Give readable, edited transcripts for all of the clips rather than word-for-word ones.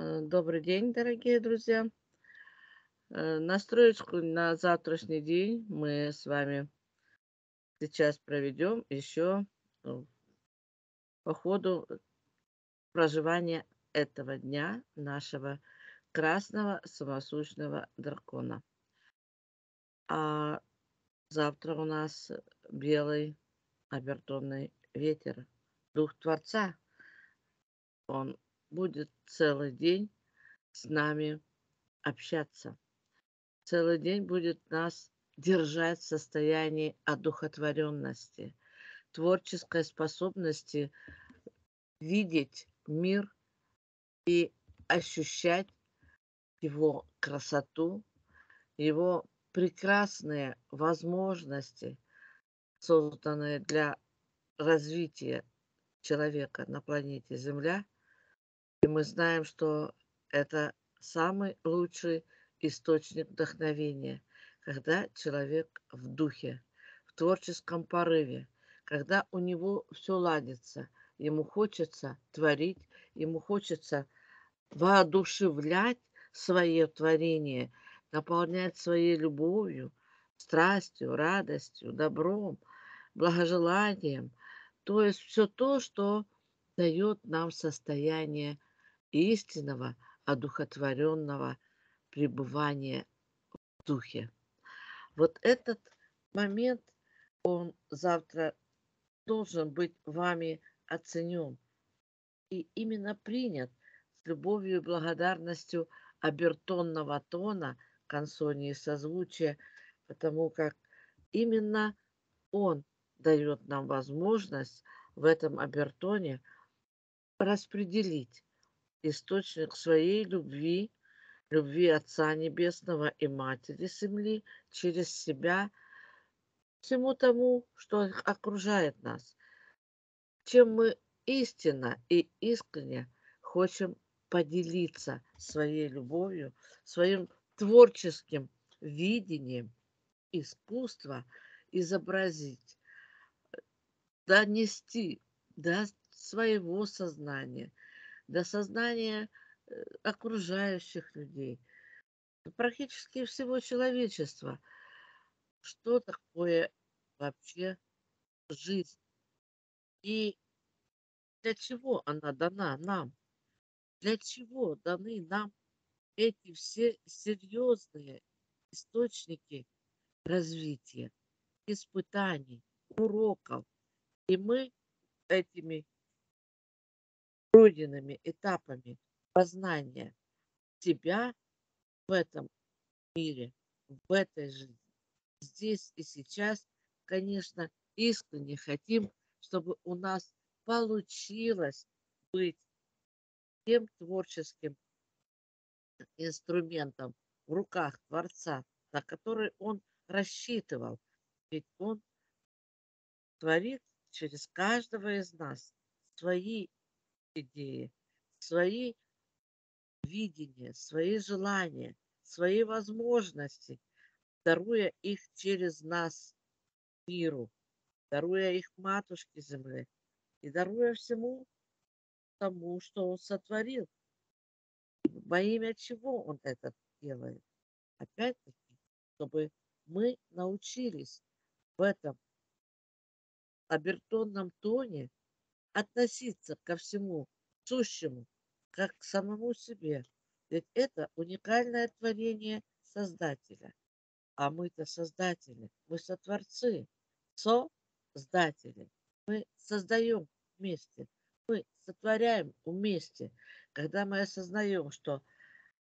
Добрый день, дорогие друзья. Настроечку на завтрашний день мы с вами сейчас проведем еще по ходу проживания этого дня нашего красного самосущного дракона. А завтра у нас белый обертонный ветер, дух Творца. Он будет целый день с нами общаться. Целый день будет нас держать в состоянии одухотворенности, творческой способности видеть мир и ощущать его красоту, его прекрасные возможности, созданные для развития человека на планете Земля. И мы знаем, что это самый лучший источник вдохновения, когда человек в духе, в творческом порыве, когда у него все ладится, ему хочется творить, ему хочется воодушевлять свое творение, наполнять своей любовью, страстью, радостью, добром, благожеланием. То есть все то, что дает нам состояние истинного, одухотворенного пребывания в духе. Вот этот момент, он завтра должен быть вами оценен и именно принят с любовью и благодарностью обертонного тона консонии созвучия, потому как именно он дает нам возможность в этом обертоне распределить источник своей любви, любви Отца Небесного и Матери Земли через себя всему тому, что окружает нас. Чем мы истинно и искренне хотим поделиться своей любовью, своим творческим видением искусства, изобразить, донести до своего сознания, до сознания окружающих людей, практически всего человечества. Что такое вообще жизнь и для чего она дана нам? Для чего даны нам эти все серьезные источники развития, испытаний, уроков? И мы этими пройденными этапами познания себя в этом мире, в этой жизни, здесь и сейчас, конечно, искренне хотим, чтобы у нас получилось быть тем творческим инструментом в руках Творца, на который он рассчитывал. Ведь он творит через каждого из нас свои идеи, свои видения, свои желания, свои возможности, даруя их через нас миру, даруя их Матушке Земле и даруя всему тому, что Он сотворил. Во имя чего Он это делает? Опять-таки, чтобы мы научились в этом обертонном тоне относиться ко всему сущему, как к самому себе. Ведь это уникальное творение Создателя. А мы-то создатели, мы сотворцы, создатели. Мы создаем вместе, мы сотворяем вместе, когда мы осознаем, что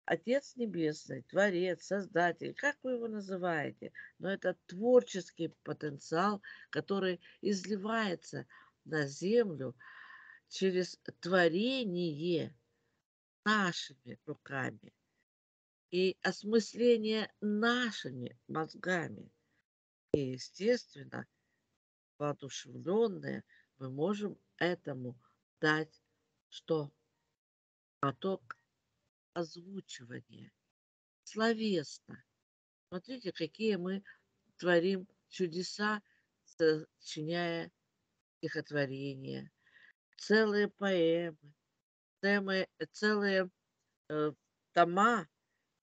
Отец Небесный, Творец, Создатель, как вы его называете, но это творческий потенциал, который изливается на землю через творение нашими руками и осмысление нашими мозгами. И, естественно, воодушевленные мы можем этому дать что? Поток озвучивания, словесно. Смотрите, какие мы творим чудеса, сочиняя стихотворения, целые поэмы, целые э, тома,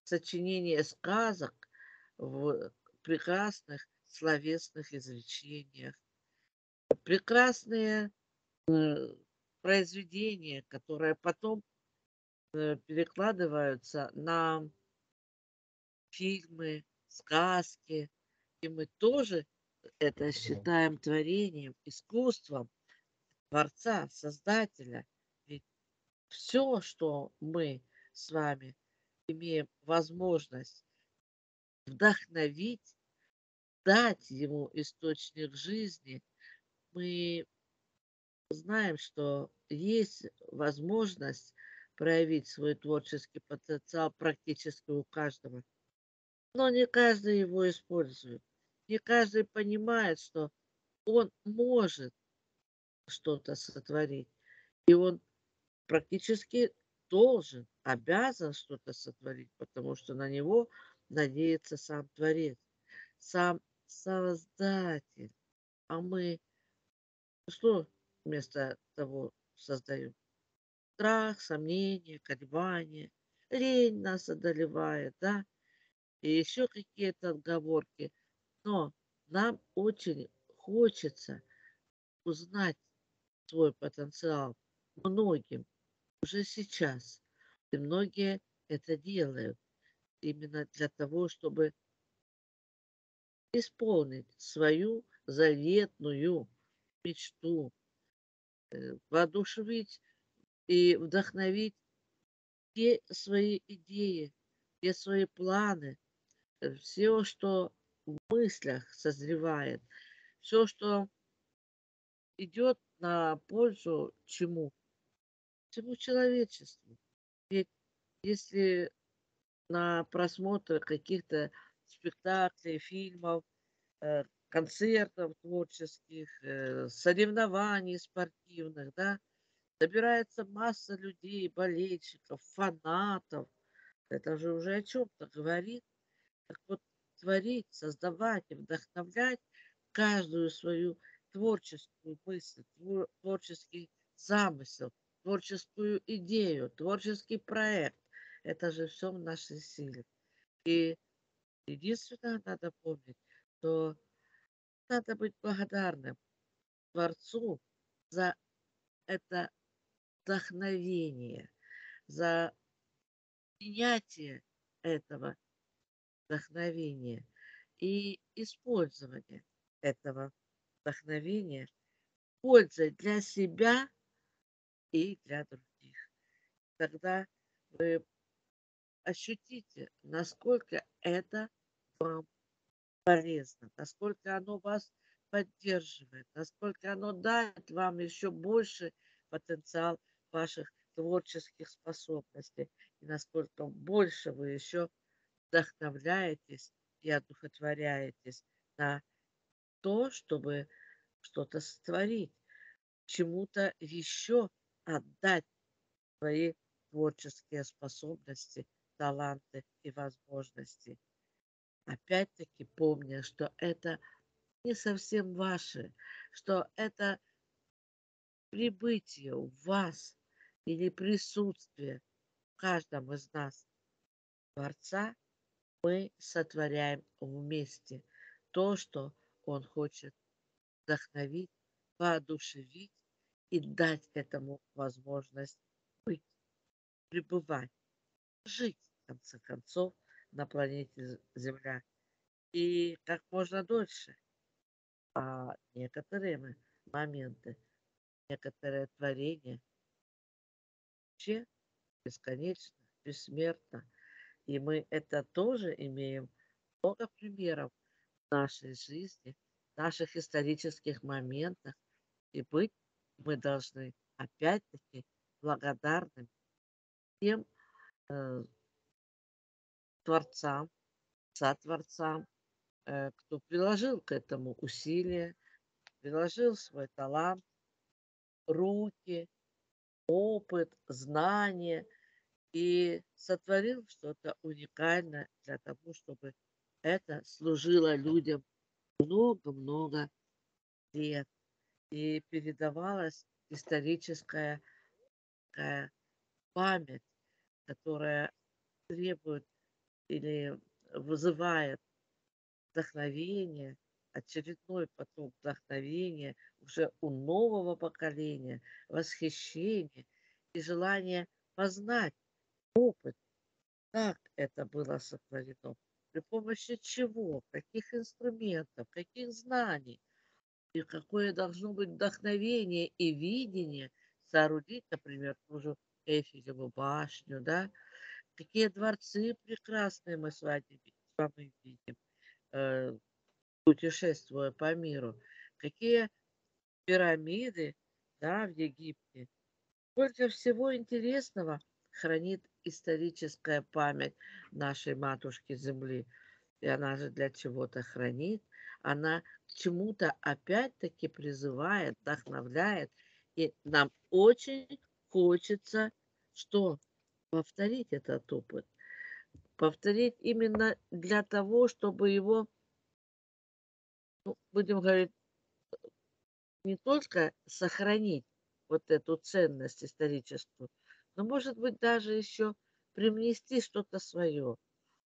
сочинения сказок в прекрасных словесных изречениях, прекрасные э, произведения, которые потом перекладываются на фильмы, сказки, и мы тоже это считаем творением, искусством Творца, Создателя. Ведь все, что мы с вами имеем возможность вдохновить, дать ему источник жизни, мы знаем, что есть возможность проявить свой творческий потенциал практически у каждого. Но не каждый его использует. Не каждый понимает, что он может что-то сотворить. И он практически должен, обязан что-то сотворить, потому что на него надеется сам Творец, сам Создатель. А мы что вместо того создаем? Страх, сомнения, колебания, лень нас одолевает, да, и еще какие-то отговорки. Но нам очень хочется узнать свой потенциал многим уже сейчас. И многие это делают именно для того, чтобы исполнить свою заветную мечту, воодушевить и вдохновить те свои идеи, те свои планы, все, что в мыслях созревает, все, что идет на пользу чему? Всему человечеству. Ведь если на просмотр каких-то спектаклей, фильмов, концертов творческих, соревнований спортивных, да, собирается масса людей, болельщиков, фанатов. Это же уже о чем-то говорит. Так вот, творить, создавать и вдохновлять каждую свою творческую мысль, творческий замысел, творческую идею, творческий проект. Это же все в нашей силе. И единственное, надо помнить, что надо быть благодарным Творцу за это вдохновение, за принятие этого вдохновения и использование этого вдохновения пользой для себя и для других. Тогда вы ощутите, насколько это вам полезно, насколько оно вас поддерживает, насколько оно дает вам еще больше потенциал ваших творческих способностей, и насколько больше вы еще вдохновляетесь и одухотворяетесь на то, чтобы что-то сотворить, чему-то еще отдать свои творческие способности, таланты и возможности. Опять-таки помня, что это не совсем ваше, что это прибытие в вас или присутствие в каждом из нас Творца, мы сотворяем вместе то, что Он хочет вдохновить, воодушевить и дать этому возможность быть, пребывать, жить, в конце концов, на планете Земля. И как можно дольше. А некоторые моменты, некоторые творения вообще бесконечно, бессмертно. И мы это тоже имеем много примеров в нашей жизни, в наших исторических моментах. И быть мы должны опять-таки благодарны тем э, творцам, сотворцам, кто приложил к этому усилия, приложил свой талант, руки, опыт, знания и сотворил что-то уникальное для того, чтобы это служило людям много-много лет и передавалась историческая такая память, которая требует или вызывает вдохновение, очередной поток вдохновения уже у нового поколения, восхищение и желание познать опыт, как это было сотворено, при помощи чего, каких инструментов, каких знаний, и какое должно быть вдохновение и видение соорудить, например, ту же Эйфелеву башню, да, какие дворцы прекрасные мы с вами видим, э, путешествуя по миру, какие пирамиды, да, в Египте. Сколько всего интересного хранит историческая память нашей матушки Земли. И она же для чего-то хранит, она к чему-то опять-таки призывает, вдохновляет. И нам очень хочется что? Повторить этот опыт. Повторить именно для того, чтобы его, ну, будем говорить, не только сохранить вот эту ценность историческую, но, может быть, даже еще привнести что-то свое,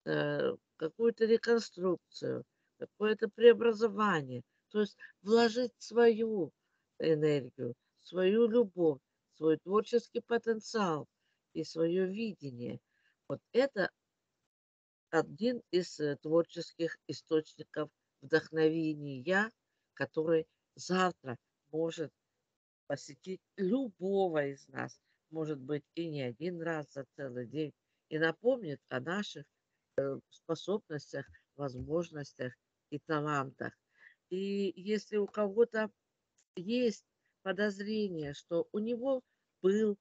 какую-то реконструкцию, какое-то преобразование. То есть вложить свою энергию, свою любовь, свой творческий потенциал и свое видение. Вот это один из творческих источников вдохновения, который завтра может посетить любого из нас, может быть, и не один раз за целый день, и напомнит о наших способностях, возможностях и талантах. И если у кого-то есть подозрение, что у него был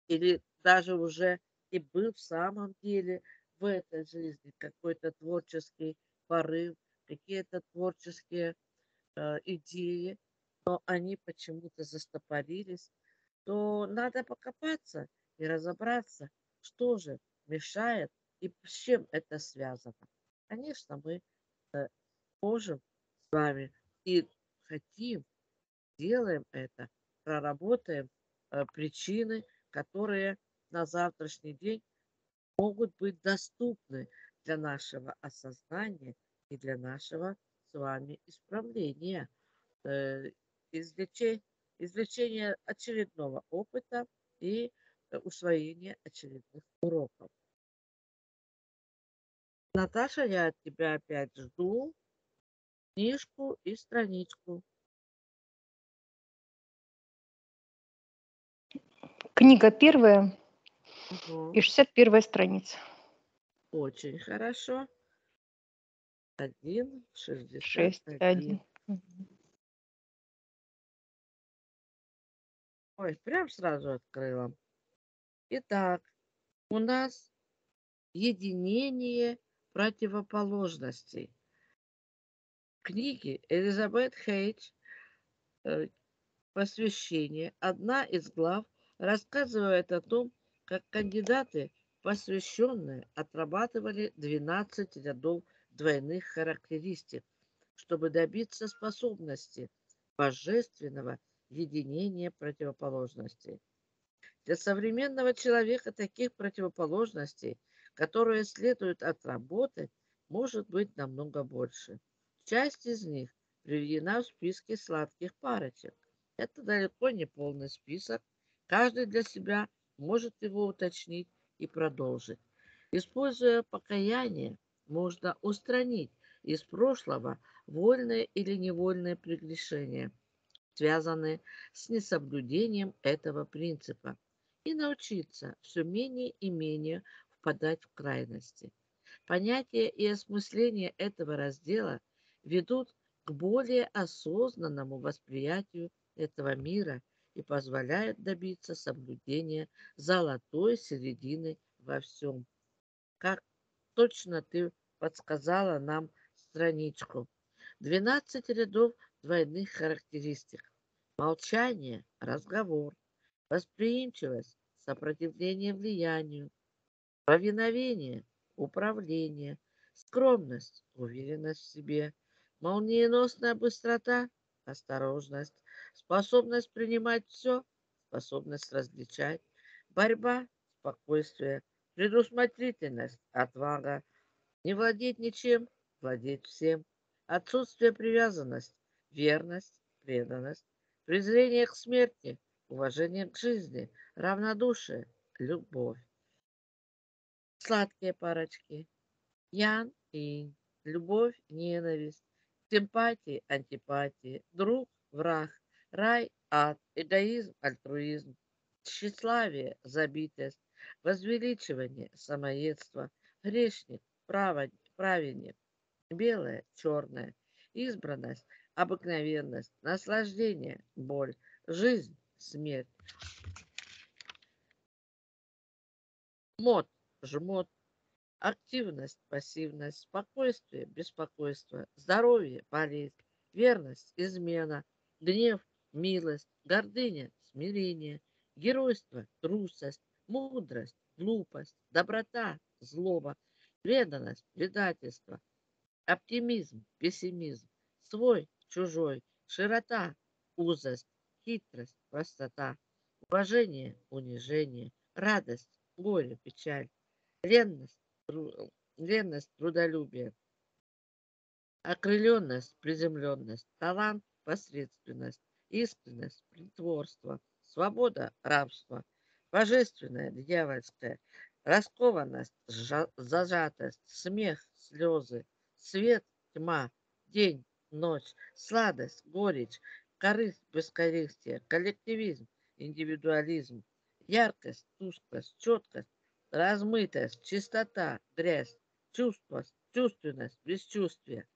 или даже уже и был в самом деле в этой жизни какой-то творческий порыв, какие-то творческие идеи, но они почему-то застопорились, то надо покопаться и разобраться, что же мешает и с чем это связано. Конечно, мы э, можем с вами и хотим, делаем это, проработаем причины, которые на завтрашний день могут быть доступны для нашего осознания и для нашего с вами исправления, э, извлече- извлечения очередного опыта и усвоения очередных уроков. Наташа, я от тебя опять жду книжку и страничку. Книга первая Мгм. и 61 страница. Очень хорошо. 1,61. 6.1. Ой, прям сразу открыла. Итак, у нас единение противоположностей. Книги Элизабет Хейдж «Посвящение». Одна из глав рассказывает о том, как кандидаты, посвященные, отрабатывали 12 рядов двойных характеристик, чтобы добиться способности божественного единения противоположностей. Для современного человека таких противоположностей, которые следует отработать, может быть намного больше. Часть из них приведена в списке сладких парочек. Это далеко не полный список. Каждый для себя может его уточнить и продолжить. Используя покаяние, можно устранить из прошлого вольные или невольные прегрешения, связанные с несоблюдением этого принципа, и научиться все менее и менее впадать в крайности. Понятие и осмысление этого раздела ведут к более осознанному восприятию этого мира и позволяют добиться соблюдения золотой середины во всем. Как точно ты подсказала нам страничку. 12 рядов двойных характеристик. Молчание – разговор. Восприимчивость – сопротивление влиянию. Повиновение – управление. Скромность – уверенность в себе. Молниеносная быстрота – осторожность. Способность принимать все – способность различать. Борьба – спокойствие. предусмотрительность, отвага, не владеть ничем, владеть всем, отсутствие привязанности, верность, преданность, презрение к смерти, уважение к жизни, равнодушие, любовь. Сладкие парочки. Ян и инь, любовь, ненависть, симпатии, антипатии, друг, враг, рай, ад, эгоизм, альтруизм, тщеславие, забитость, возвеличивание, самоедство, грешник, праведник, белое, черное, избранность, обыкновенность, наслаждение, боль, жизнь, смерть, мод, жмот, активность, пассивность, спокойствие, беспокойство, здоровье, болезнь, верность, измена, гнев, милость, гордыня, смирение, геройство, трусость, мудрость, глупость, доброта, злоба, преданность, предательство, оптимизм, пессимизм, свой, чужой, широта, узость, хитрость, простота, уважение, унижение, радость, горе, печаль, ленность, ленность, трудолюбие, окрыленность, приземленность, талант, посредственность, искренность, притворство, свобода, рабство, божественное, дьявольское, раскованность, зажатость, смех, слезы, свет, тьма, день, ночь, сладость, горечь, корысть, бескорыстие, коллективизм, индивидуализм, яркость, тусклость, четкость, размытость, чистота, грязь, чувство, чувственность, бесчувствие,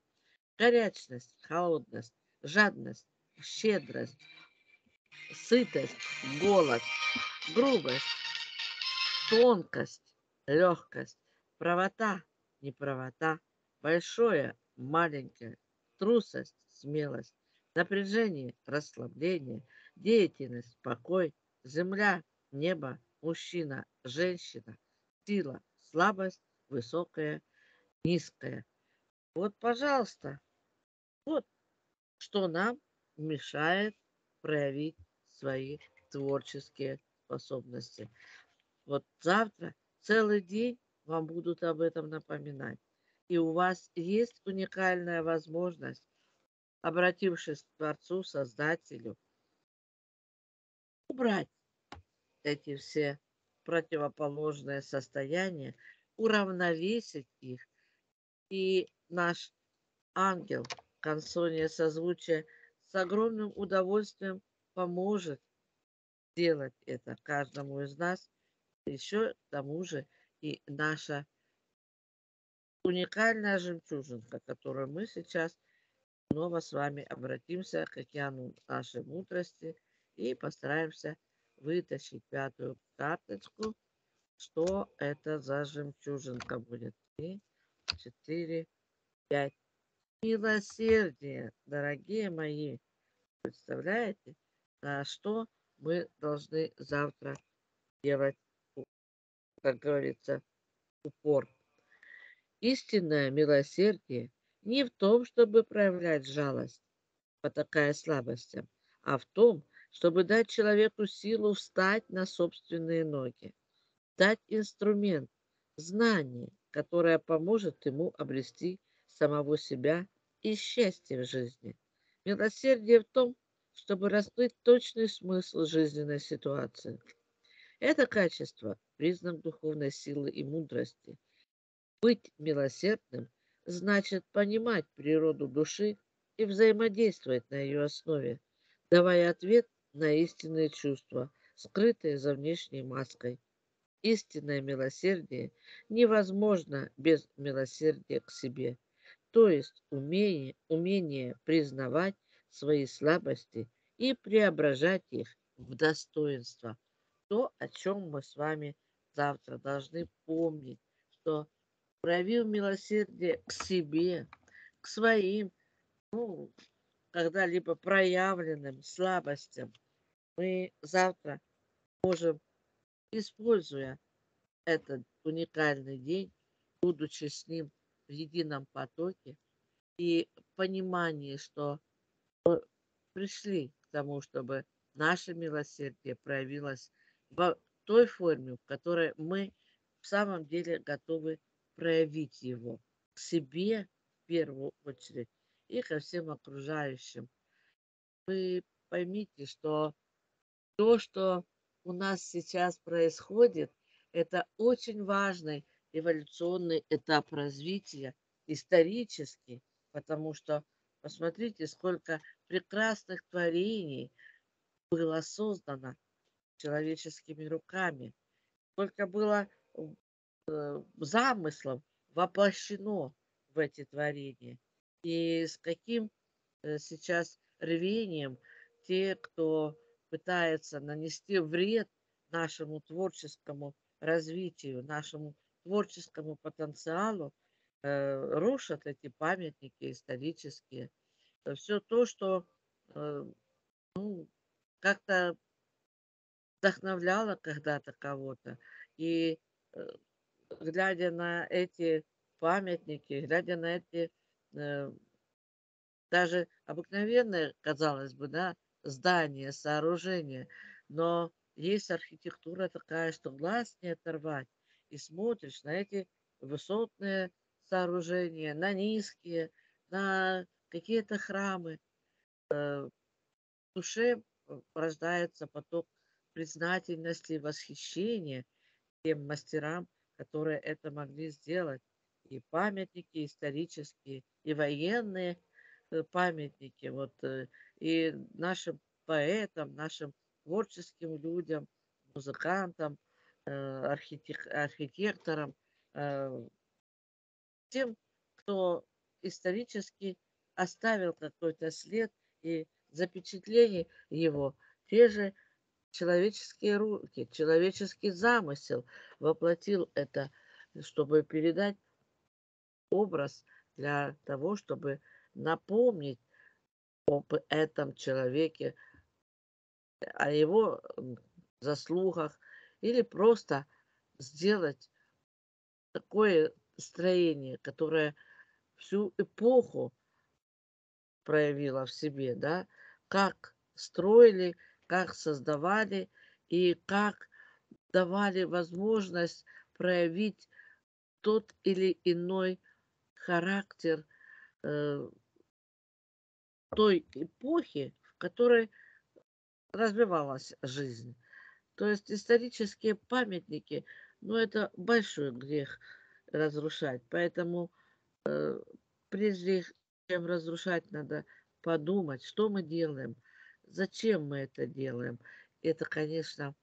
горячность, холодность, жадность, щедрость, сытость, голод, грубость, тонкость, легкость, правота, неправота, большое, маленькое, трусость, смелость, напряжение, расслабление, деятельность, покой, земля, небо, мужчина, женщина, сила, слабость, высокая, низкая. Вот, пожалуйста, вот что нам мешает проявить свои творческие способности. Вот завтра целый день вам будут об этом напоминать. И у вас есть уникальная возможность, обратившись к Творцу, Создателю, убрать эти все противоположные состояния, уравновесить их. И наш ангел, консония созвучия, с огромным удовольствием поможет сделать это каждому из нас. Еще к тому же и наша уникальная жемчужинка, которую мы сейчас снова с вами обратимся к океану нашей мудрости и постараемся вытащить пятую карточку. Что это за жемчужинка будет? 3, 4, 5. Милосердие, дорогие мои. Представляете, на что мы должны завтра делать, как говорится, упор. Истинное милосердие не в том, чтобы проявлять жалость, потакая слабостям, а в том, чтобы дать человеку силу встать на собственные ноги, дать инструмент, знание, которое поможет ему обрести самого себя и счастье в жизни. Милосердие в том, чтобы раскрыть точный смысл жизненной ситуации. Это качество– признак духовной силы и мудрости. Быть милосердным значит понимать природу души и взаимодействовать на ее основе, давая ответ на истинные чувства, скрытые за внешней маской. Истинное милосердие невозможно без милосердия к себе, то есть умение признавать свои слабости и преображать их в достоинство. То, о чем мы с вами завтра должны помнить, что проявил милосердие к себе, к своим, когда-либо проявленным слабостям, мы завтра можем, используя этот уникальный день, будучи с ним в едином потоке и понимании, что пришли к тому, чтобы наше милосердие проявилось в той форме, в которой мы в самом деле готовы проявить его к себе в первую очередь и ко всем окружающим. Вы поймите, что то, что у нас сейчас происходит, это очень важный эволюционный этап развития, исторический, потому что посмотрите, сколько прекрасных творений было создано человеческими руками, сколько было замыслов воплощено в эти творения. И с каким сейчас рвением те, кто пытается нанести вред нашему творческому развитию, нашему творческому потенциалу, рушат эти памятники исторические. Все то, что э, ну, как-то вдохновляло когда-то кого-то. И э, глядя на эти памятники, глядя на эти э, даже обыкновенные, казалось бы, да, здания, сооружения, но есть архитектура такая, что глаз не оторвать, и смотришь на эти высотные сооружения, на низкие, на какие-то храмы. В душе рождается поток признательности и восхищения тем мастерам, которые это могли сделать. И памятники исторические, и военные памятники, и нашим поэтам, нашим творческим людям, музыкантам, архитекторам, э, тем, кто исторически оставил какой-то след и запечатление его, те же человеческие руки, человеческий замысел воплотил это, чтобы передать образ для того, чтобы напомнить об этом человеке, о его заслугах, или просто сделать такое строение, которое всю эпоху проявило в себе, да, как строили, как создавали и как давали возможность проявить тот или иной характер э, той эпохи, в которой развивалась жизнь. То есть исторические памятники, ну, это большой грех разрушать. Поэтому прежде чем разрушать, надо подумать, что мы делаем, зачем мы это делаем. Это, конечно,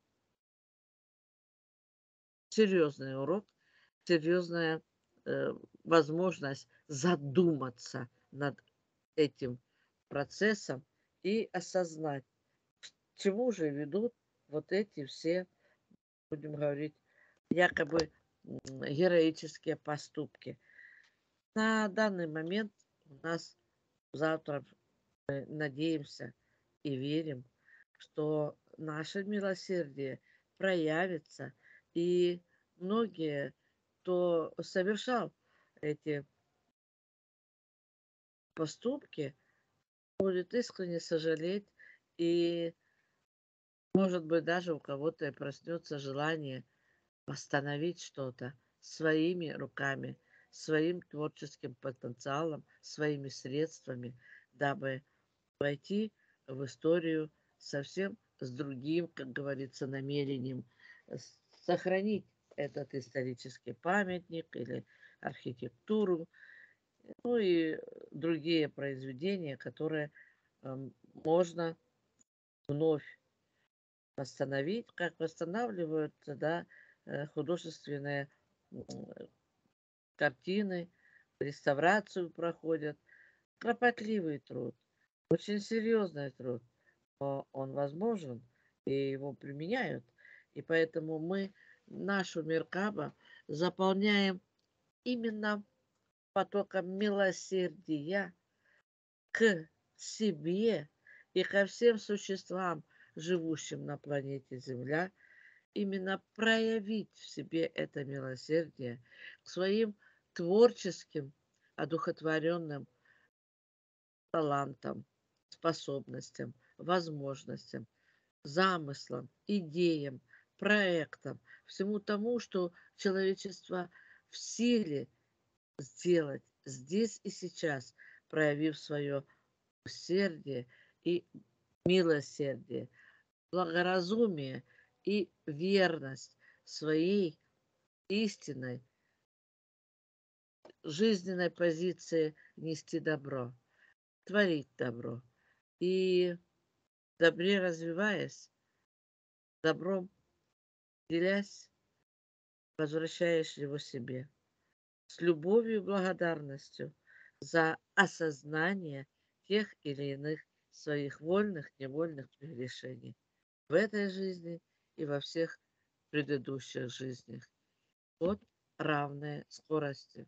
серьезный урок, серьезная э, возможность задуматься над этим процессом и осознать, к чему же ведут вот эти все, будем говорить, якобы героические поступки. На данный момент у нас завтра надеемся и верим, что наше милосердие проявится, и многие, кто совершал эти поступки, будет искренне сожалеть, и, может быть, даже у кого-то и проснется желание восстановить что-то своими руками, своим творческим потенциалом, своими средствами, дабы войти в историю совсем с другим, как говорится, намерением сохранить этот исторический памятник или архитектуру, ну и другие произведения, которые можно вновь восстановить, как восстанавливают, да, художественные картины, реставрацию проходят. Кропотливый труд, очень серьезный труд, но он возможен, и его применяют. И поэтому мы нашу Меркаба заполняем именно потоком милосердия к себе и ко всем существам, живущим на планете Земля, именно проявить в себе это милосердие к своим творческим, одухотворенным талантам, способностям, возможностям, замыслам, идеям, проектам, всему тому, что человечество в силе сделать здесь и сейчас, проявив свое усердие и милосердие, благоразумие и верность своей истинной жизненной позиции нести добро, творить добро. И в добре развиваясь, добром делясь, возвращаешь его себе с любовью и благодарностью за осознание тех или иных своих вольных, невольных прегрешений в этой жизни и во всех предыдущих жизнях. Вот равные скорости.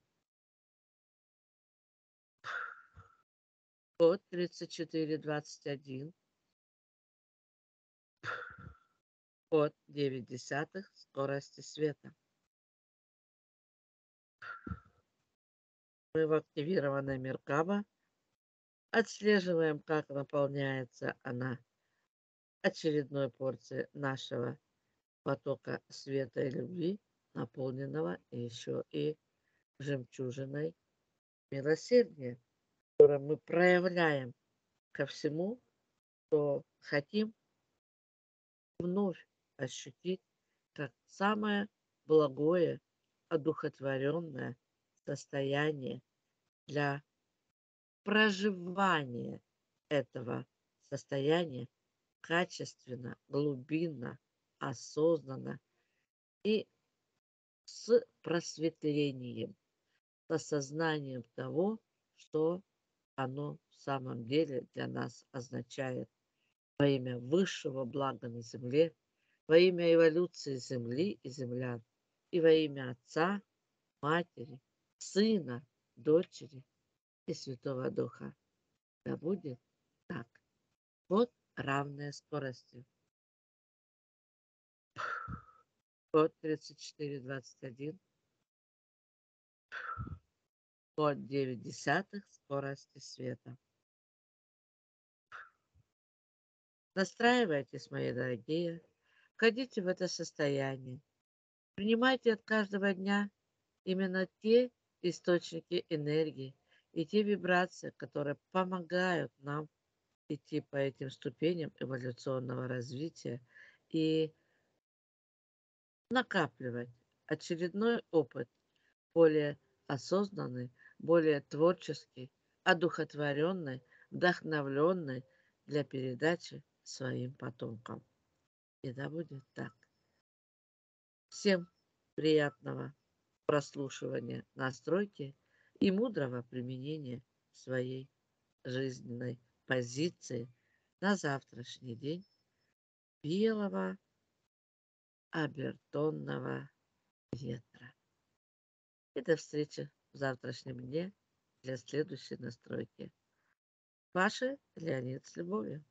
Код 3421. Код 0,9 скорости света. Мы в активированной Меркаба отслеживаем, как наполняется она очередной порцией нашего потока света и любви, наполненного еще и жемчужиной милосердия, которое мы проявляем ко всему, что хотим вновь ощутить как самое благое, одухотворенное состояние для проживания этого состояния качественно, глубинно, осознанно и с просветлением, с осознанием того, что оно в самом деле для нас означает во имя высшего блага на земле, во имя эволюции Земли и землян, и во имя Отца, Матери, Сына, Дочери и Святого Духа. Да будет так. Вот равные скорости. Код 3421. Код 0,9 скорости света. Настраивайтесь, мои дорогие, входите в это состояние. Принимайте от каждого дня именно те источники энергии и те вибрации, которые помогают нам идти по этим ступеням эволюционного развития и накапливать очередной опыт, более осознанный, более творческий, одухотворенный, вдохновленный для передачи своим потомкам. И да будет так. Всем приятного прослушивания настройки и мудрого применения своей жизненной позиции на завтрашний день белого обертонного ветра. И до встречи в завтрашнем дне для следующей настройки. Ваша Леонид с любовью.